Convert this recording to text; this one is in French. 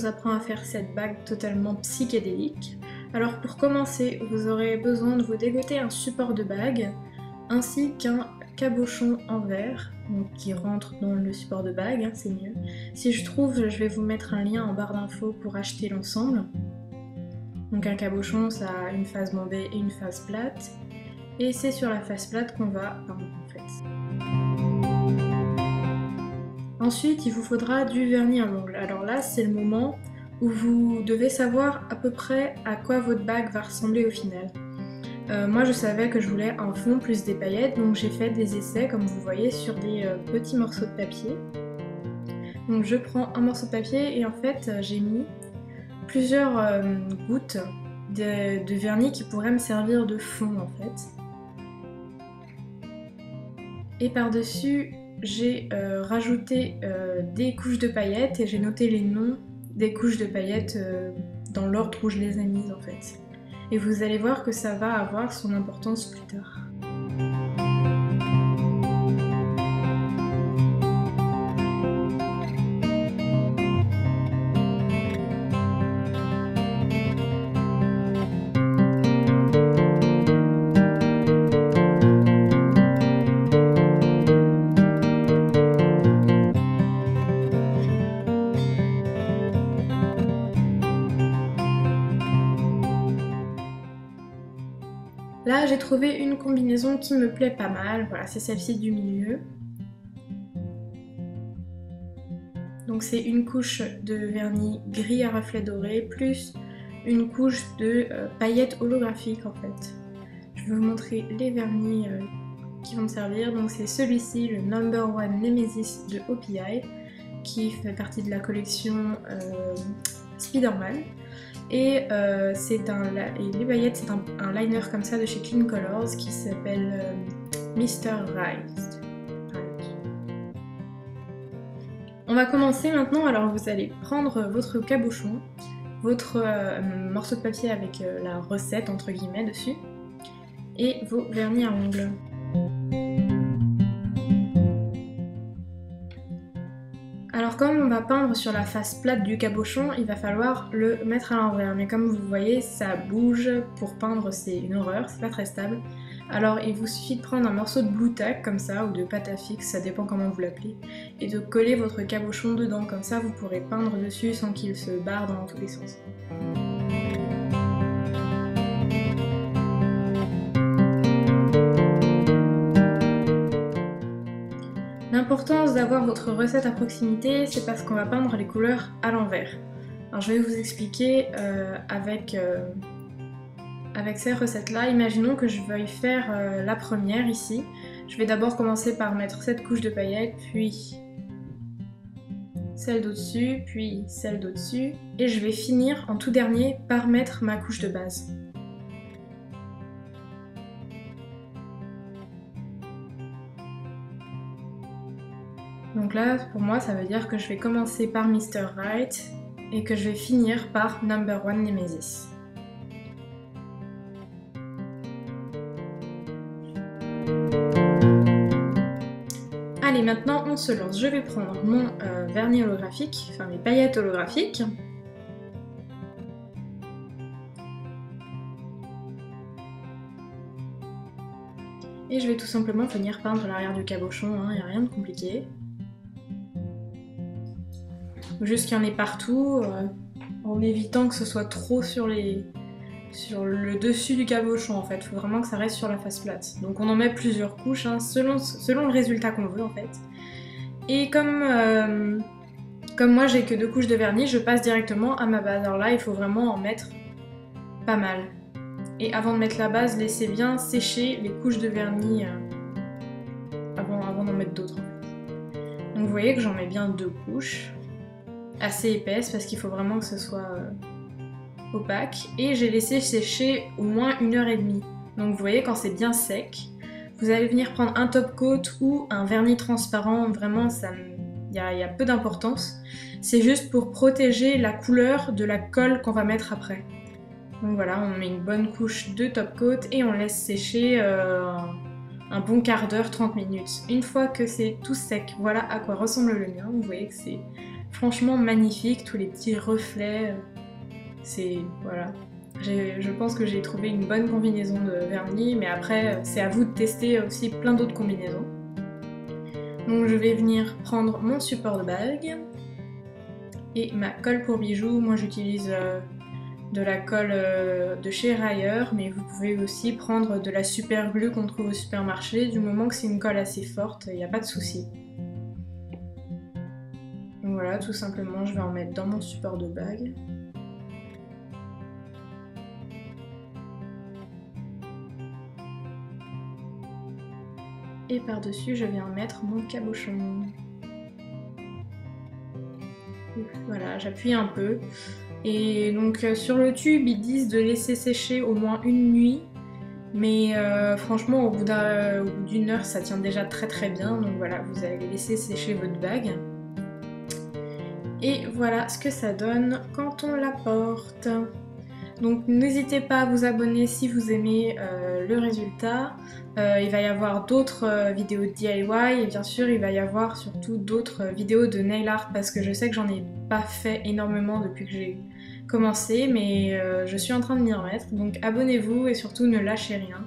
apprend à faire cette bague totalement psychédélique. Alors pour commencer, vous aurez besoin de vous dégoter un support de bague ainsi qu'un cabochon en verre, donc qui rentre dans le support de bague, hein, c'est mieux. Si je trouve, je vais vous mettre un lien en barre d'infos pour acheter l'ensemble. Donc un cabochon, ça a une face bombée et une face plate, et c'est sur la face plate qu'on va peindre en fait. Ensuite, il vous faudra du vernis à ongles. Alors là, c'est le moment où vous devez savoir à peu près à quoi votre bague va ressembler au final. Moi je savais que je voulais un fond plus des paillettes, donc j'ai fait des essais comme vous voyez sur des petits morceaux de papier. Donc je prends un morceau de papier et en fait j'ai mis plusieurs gouttes de vernis qui pourraient me servir de fond en fait. Et par-dessus j'ai rajouté des couches de paillettes et j'ai noté les noms des couches de paillettes dans l'ordre où je les ai mises en fait. Et vous allez voir que ça va avoir son importance plus tard. Là, j'ai trouvé une combinaison qui me plaît pas mal, voilà, c'est celle-ci du milieu. Donc c'est une couche de vernis gris à reflets dorés, plus une couche de paillettes holographiques en fait. Je vais vous montrer les vernis qui vont me servir. Donc c'est celui-ci, le No. 1 Nemesis de OPI, qui fait partie de la collection Spider-Man. Et les paillettes, c'est un liner comme ça de chez Clean Colors qui s'appelle Mr. Right. On va commencer maintenant, alors vous allez prendre votre cabochon, votre morceau de papier avec la recette entre guillemets dessus, et vos vernis à ongles. Alors comme on va peindre sur la face plate du cabochon, il va falloir le mettre à l'envers. Mais comme vous voyez, ça bouge. Pour peindre, c'est une horreur, c'est pas très stable. Alors il vous suffit de prendre un morceau de Blu Tack comme ça, ou de pâte à fixe, ça dépend comment vous l'appelez, et de coller votre cabochon dedans, comme ça vous pourrez peindre dessus sans qu'il se barre dans tous les sens. L'importance d'avoir votre recette à proximité, c'est parce qu'on va peindre les couleurs à l'envers. Alors je vais vous expliquer avec ces recettes-là. Imaginons que je veuille faire la première ici. Je vais d'abord commencer par mettre cette couche de paillettes, puis celle d'au-dessus, puis celle d'au-dessus, et je vais finir en tout dernier par mettre ma couche de base. Donc là, pour moi, ça veut dire que je vais commencer par Mr. Right et que je vais finir par No. 1 Nemesis. Allez, maintenant on se lance. Je vais prendre mon vernis holographique, enfin mes paillettes holographiques. Et je vais tout simplement venir peindre l'arrière du cabochon, hein, il n'y a rien de compliqué. Juste qu'il y en ait partout, en évitant que ce soit trop sur le dessus du cabochon en fait. Il faut vraiment que ça reste sur la face plate. Donc on en met plusieurs couches, hein, selon le résultat qu'on veut en fait. Et comme moi j'ai que 2 couches de vernis, je passe directement à ma base. Alors là il faut vraiment en mettre pas mal. Et avant de mettre la base, laissez bien sécher les couches de vernis avant d'en mettre d'autres. Donc vous voyez que j'en mets bien 2 couches, assez épaisses parce qu'il faut vraiment que ce soit opaque. Et j'ai laissé sécher au moins 1h30. Donc vous voyez quand c'est bien sec, vous allez venir prendre un top coat ou un vernis transparent, vraiment il y a peu d'importance. C'est juste pour protéger la couleur de la colle qu'on va mettre après. Donc voilà, on met une bonne couche de top coat et on laisse sécher un bon quart d'heure, 30 minutes. Une fois que c'est tout sec, voilà à quoi ressemble le mien. Vous voyez que c'est franchement magnifique, tous les petits reflets, c'est... voilà. Je pense que j'ai trouvé une bonne combinaison de vernis, mais après c'est à vous de tester aussi plein d'autres combinaisons. Donc je vais venir prendre mon support de bague et ma colle pour bijoux. Moi j'utilise de la colle de chez Rayer, mais vous pouvez aussi prendre de la super glue qu'on trouve au supermarché, du moment que c'est une colle assez forte, il n'y a pas de souci. Donc voilà, tout simplement je vais en mettre dans mon support de bague. Et par-dessus, je vais en mettre mon cabochon. Voilà, j'appuie un peu. Et donc sur le tube, ils disent de laisser sécher au moins une nuit. Mais franchement, au bout d'une heure, ça tient déjà très très bien. Donc voilà, vous allez laisser sécher votre bague. Et voilà ce que ça donne quand on la porte. Donc n'hésitez pas à vous abonner si vous aimez le résultat. Il va y avoir d'autres vidéos de DIY et bien sûr il va y avoir surtout d'autres vidéos de nail art parce que je sais que j'en ai pas fait énormément depuis que j'ai commencé, mais je suis en train de m'y remettre. Donc abonnez-vous et surtout ne lâchez rien.